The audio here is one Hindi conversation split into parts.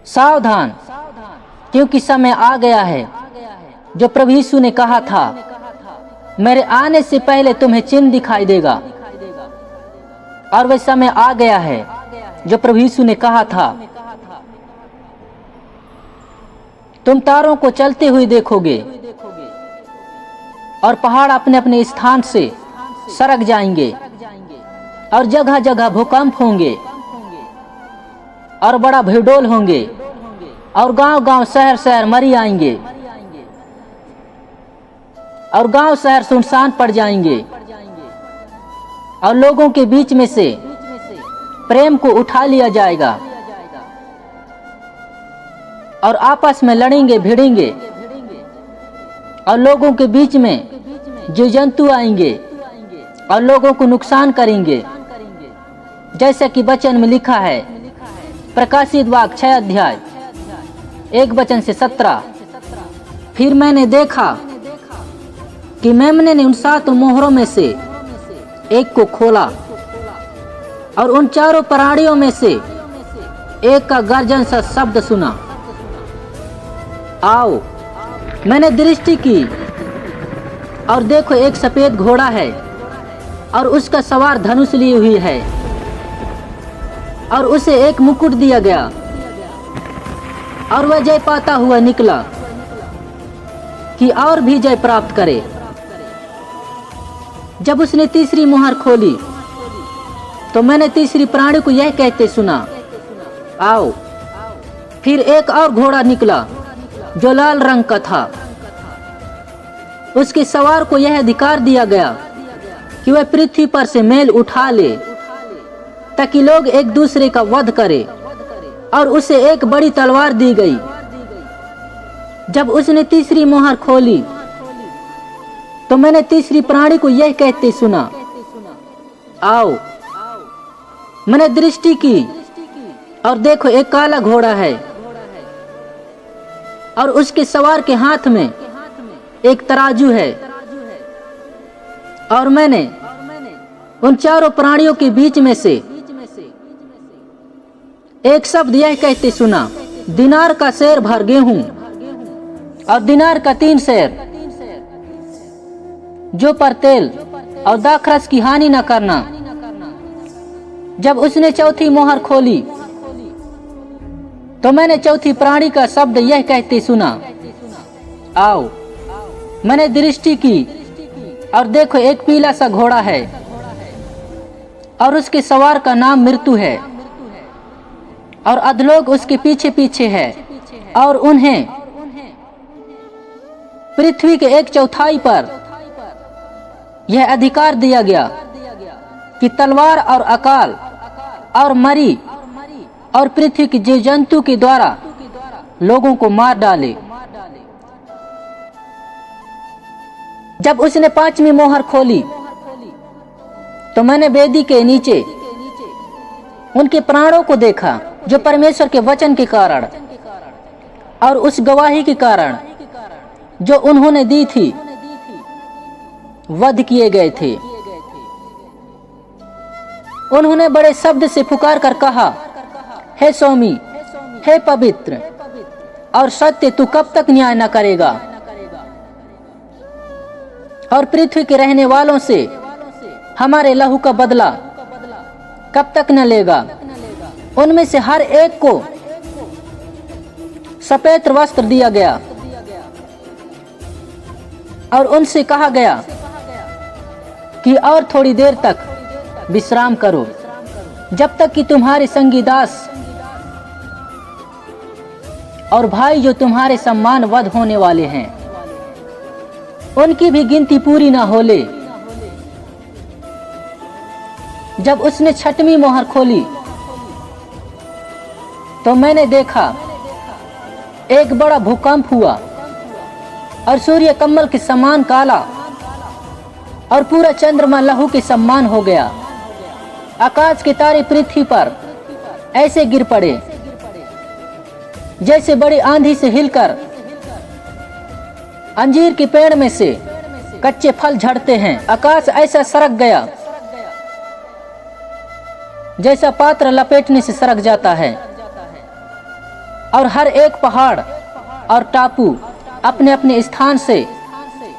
सावधान, क्योंकि समय आ गया है जो प्रभु यीशु ने कहा था, मेरे आने से पहले तुम्हें चिन्ह दिखाई देगा। और वह समय आ गया है जो प्रभु यीशु ने कहा था, तुम तारों को चलते हुए देखोगे और पहाड़ अपने अपने स्थान से सरक जाएंगे और जगह जगह भूकंप होंगे और बड़ा भूडोल होंगे और गांव गांव शहर शहर मरी आएंगे और गांव शहर सुनसान पड़ जाएंगे और लोगों के बीच में से प्रेम को उठा लिया जाएगा और आपस में लड़ेंगे भिड़ेंगे और लोगों के बीच में जीव जंतु आएंगे और लोगों को नुकसान करेंगे, जैसा कि वचन में लिखा है। प्रकाशित वाक्य 6 अध्याय 1 वचन से 17। फिर मैंने देखा कि मेमने ने उन 7 मोहरों में से एक को खोला और उन 4 प्राणियों में से एक का गर्जन सा शब्द सुना, आओ। मैंने दृष्टि की और देखो, एक सफेद घोड़ा है और उसका सवार धनुष लिए हुई है और उसे एक मुकुट दिया गया और वह जय पाता हुआ निकला कि और भी जय प्राप्त करे। जब उसने तीसरी मुहर खोली तो मैंने तीसरी प्राणी को यह कहते सुना, आओ। फिर एक और घोड़ा निकला जो लाल रंग का था। उसके सवार को यह अधिकार दिया गया कि वह पृथ्वी पर से मेल उठा ले ताकि लोग एक दूसरे का वध करे, और उसे एक बड़ी तलवार दी गई। जब उसने तीसरी मुहर खोली तो मैंने तीसरी प्राणी को यह कहते सुना, आओ। मैंने दृष्टि की और देखो, एक काला घोड़ा है और उसके सवार के हाथ में एक तराजू है। और मैंने उन 4 प्राणियों के बीच में से एक शब्द यह कहते सुना, दिनार का सेर भर गेहूं और दिनार का 3 सेर जो पर तेल और दाखरस की हानि न करना। जब उसने चौथी मोहर खोली तो मैंने चौथी प्राणी का शब्द यह कहते सुना, आओ। मैंने दृष्टि की और देखो, एक पीला सा घोड़ा है और उसके सवार का नाम मृत्यु है और अधलोक उसके पीछे पीछे है। और उन्हें पृथ्वी के 1/4 पर यह अधिकार दिया गया कि तलवार और अकाल और मरी और पृथ्वी के जीव जंतु के द्वारा लोगों को मार डाले। जब उसने 5वीं मोहर खोली तो मैंने वेदी के नीचे उनके प्राणों को देखा जो परमेश्वर के वचन के कारण और उस गवाही के कारण जो उन्होंने दी थी, वध किए गए थे। उन्होंने बड़े शब्द से पुकार कर कहा, हे स्वामी, हे पवित्र और सत्य, तू कब तक न्याय न करेगा और पृथ्वी के रहने वालों से हमारे लहू का बदला कब तक न लेगा। उनमें से हर एक को सफेद वस्त्र दिया गया और उनसे कहा गया कि और थोड़ी देर तक विश्राम करो, जब तक कि तुम्हारे संगी दास और भाई जो तुम्हारे सम्मान वध होने वाले हैं, उनकी भी गिनती पूरी ना हो ले। जब उसने 6वीं मोहर खोली तो मैंने देखा एक बड़ा भूकंप हुआ और सूर्य कमल के समान काला और पूरा चंद्रमा लहू के समान हो गया। आकाश के तारे पृथ्वी पर ऐसे गिर पड़े जैसे बड़ी आंधी से हिलकर अंजीर के पेड़ में से कच्चे फल झड़ते हैं। आकाश ऐसा सरक गया जैसा पात्र लपेटने से सरक जाता है और हर एक पहाड़ और टापू अपने अपने स्थान से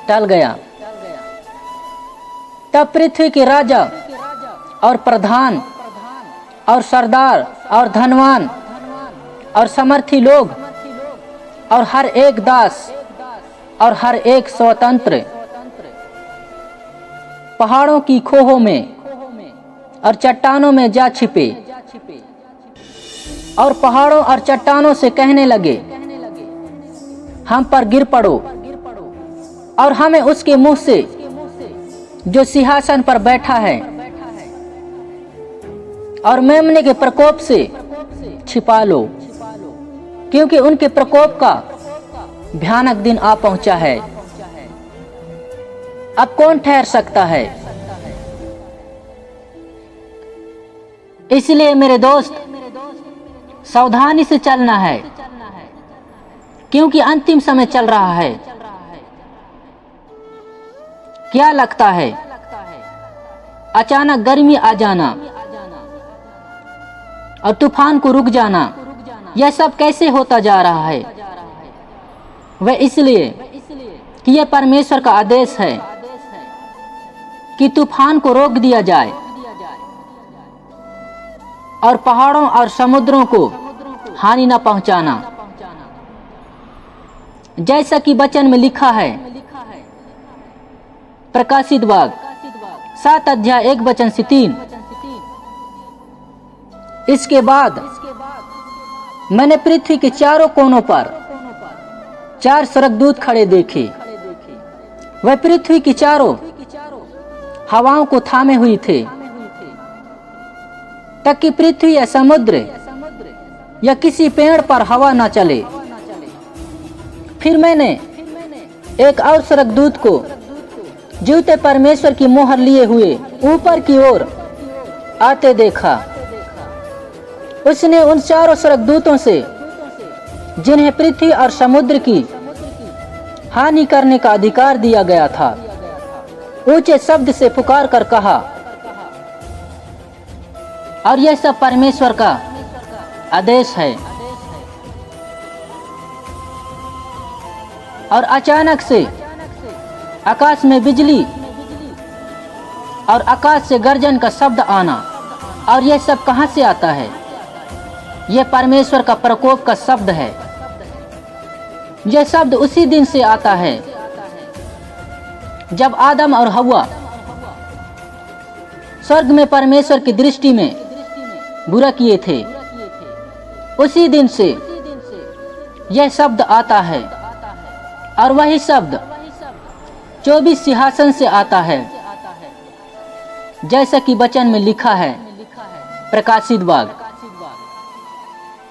टल गया। तब पृथ्वी के राजा और प्रधान और सरदार और धनवान और समर्थी लोग और हर एक दास और हर एक स्वतंत्र पहाड़ों की खोहों में और चट्टानों में जा छिपे और पहाड़ों और चट्टानों से कहने लगे, हम पर गिर पड़ो और हमें उसके मुंह से जो सिंहासन पर बैठा है और मेमने के प्रकोप से छिपा लो, क्योंकि उनके प्रकोप का भयानक दिन आ पहुंचा है। अब कौन ठहर सकता है? इसलिए मेरे दोस्त, सावधानी से चलना है, क्योंकि अंतिम समय चल रहा है। क्या लगता है? अचानक गर्मी आ जाना और तूफान को रुक जाना, यह सब कैसे होता जा रहा है? वह इसलिए कि यह परमेश्वर का आदेश है कि तूफान को रोक दिया जाए और पहाड़ों और समुद्रों को हानि न पहुंचाना, जैसा कि वचन में लिखा है। प्रकाशित वाक्य 7 अध्याय 1 वचन से 3। इसके बाद मैंने पृथ्वी के चारों कोनों पर 4 स्वर्गदूत खड़े देखे। वह पृथ्वी की चारों हवाओं को थामे हुई थे, ताकि पृथ्वी या समुद्र या किसी पेड़ पर हवा न चले। फिर मैंने एक और स्वर्गदूत को जीवते परमेश्वर की मोहर लिए हुए ऊपर की ओर आते देखा। उसने उन चारों स्वर्गदूतों से, जिन्हें पृथ्वी और समुद्र की हानि करने का अधिकार दिया गया था, ऊंचे शब्द से पुकार कर कहा, और यह सब परमेश्वर का आदेश है। और अचानक से आकाश में बिजली और आकाश से गर्जन का शब्द आना। और यह सब कहां से आता है? यह परमेश्वर का प्रकोप का शब्द है। यह शब्द उसी दिन से आता है जब आदम और हव्वा स्वर्ग में परमेश्वर की दृष्टि में बुरा किए थे। उसी दिन से यह शब्द आता है, और वही शब्द 24 सिंहासन से आता है, जैसा कि वचन में लिखा है। प्रकाशित वाक्य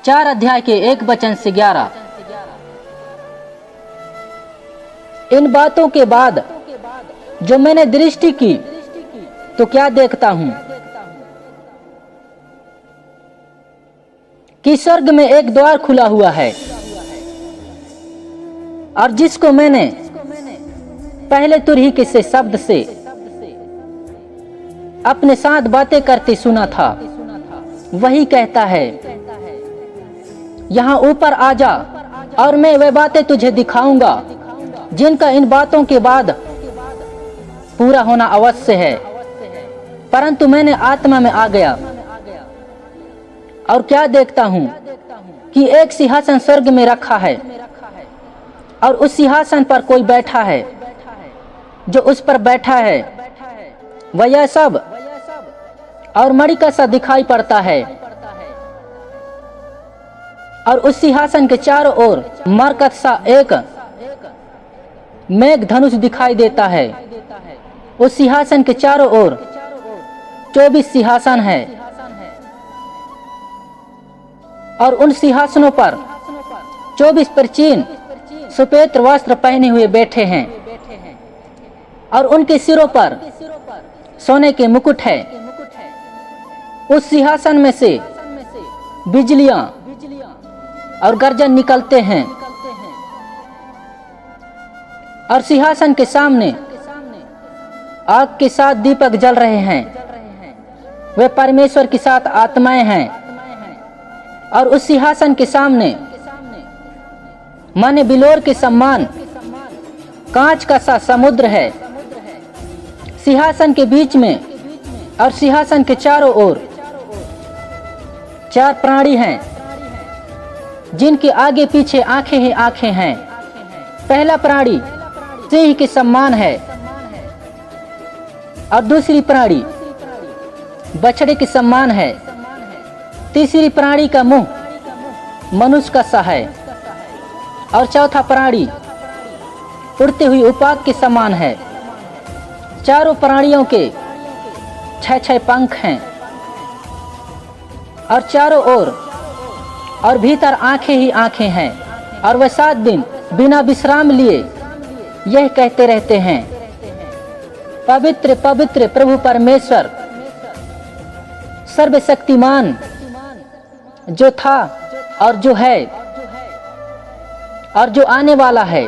4 अध्याय के 1 वचन से 11। इन बातों के बाद जो मैंने दृष्टि की, तो क्या देखता हूं कि स्वर्ग में एक द्वार खुला हुआ है, और जिसको मैंने पहले तुरही से शब्द से अपने साथ बातें करते सुना था, वही कहता है, यहाँ ऊपर आ जा, और मैं वे बातें तुझे दिखाऊंगा जिनका इन बातों के बाद पूरा होना अवश्य है। परंतु मैंने आत्मा में आ गया, और क्या देखता हूं कि एक सिंहासन स्वर्ग में रखा है, और उस सिंहासन पर कोई बैठा है। जो उस पर बैठा है वह यह सब और मणि का सा दिखाई पड़ता है, और उस सिंहासन के चारों ओर मरकत सा एक मेघ धनुष दिखाई देता है। उस सिंहासन के चारों ओर 24 सिंहासन है, और उन सिंहासनों पर 24 प्राचीन श्वेत वस्त्र पहने हुए बैठे हैं, और उनके सिरों पर सोने के मुकुट है। उस सिंहासन में से बिजलियां और गर्जन निकलते हैं, और सिंहासन के सामने आग के 7 दीपक जल रहे हैं। वे परमेश्वर की 7 आत्माएं हैं, और उस सिंहासन के सामने माने बिलोर के सम्मान कांच का सा समुद्र है। सिंहासन के बीच में और सिंहासन के चारों ओर 4 प्राणी हैं, जिनके आगे पीछे आंखें ही आंखें हैं। पहला प्राणी सिंह के समान है और दूसरी प्राणी बछड़े के समान है। तीसरी प्राणी का मुंह मनुष्य का सा है और चौथा प्राणी उड़ते हुए उपाक के समान है। चारों प्राणियों के 6 पंख हैं और चारों ओर और भीतर आंखें ही आंखें हैं। और वह 7 दिन बिना विश्राम लिए यह कहते रहते हैं, पवित्र पवित्र प्रभु परमेश्वर सर्वशक्तिमान, जो था और जो है और जो आने वाला है।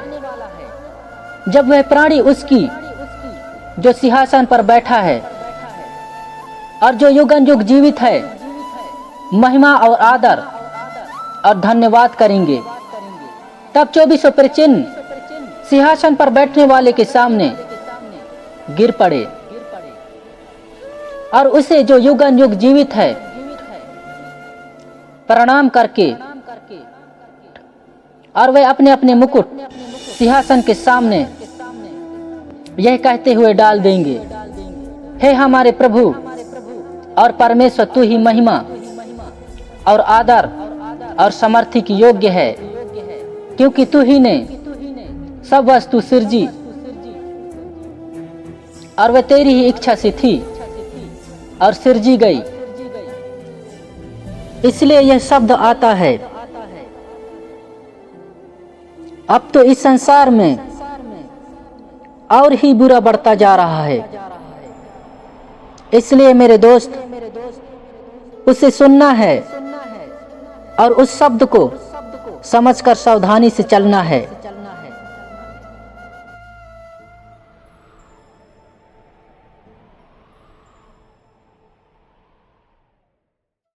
जब वह प्राणी उसकी जो सिंहासन पर बैठा है और जो युगन युग जीवित है, महिमा और आदर और धन्यवाद करेंगे। तब 24 प्रचिन्ह सिंहासन पर बैठने वाले के सामने गिर पड़े और उसे जो युगन युग जीवित है प्रणाम करके और वे अपने अपने मुकुट सिंहासन के सामने यह कहते हुए डाल देंगे, हे हमारे प्रभु और परमेश्वर, तू ही महिमा और आदर और समर्थी की योग्य है, क्योंकि तू ही ने सब वस्तु सृजी और वह तेरी ही इच्छा से थी और सृजी गई। इसलिए यह शब्द आता है, अब तो इस संसार में और ही बुरा बढ़ता जा रहा है। इसलिए मेरे दोस्त, उसे सुनना है और उस शब्द को समझकर सावधानी से चलना है।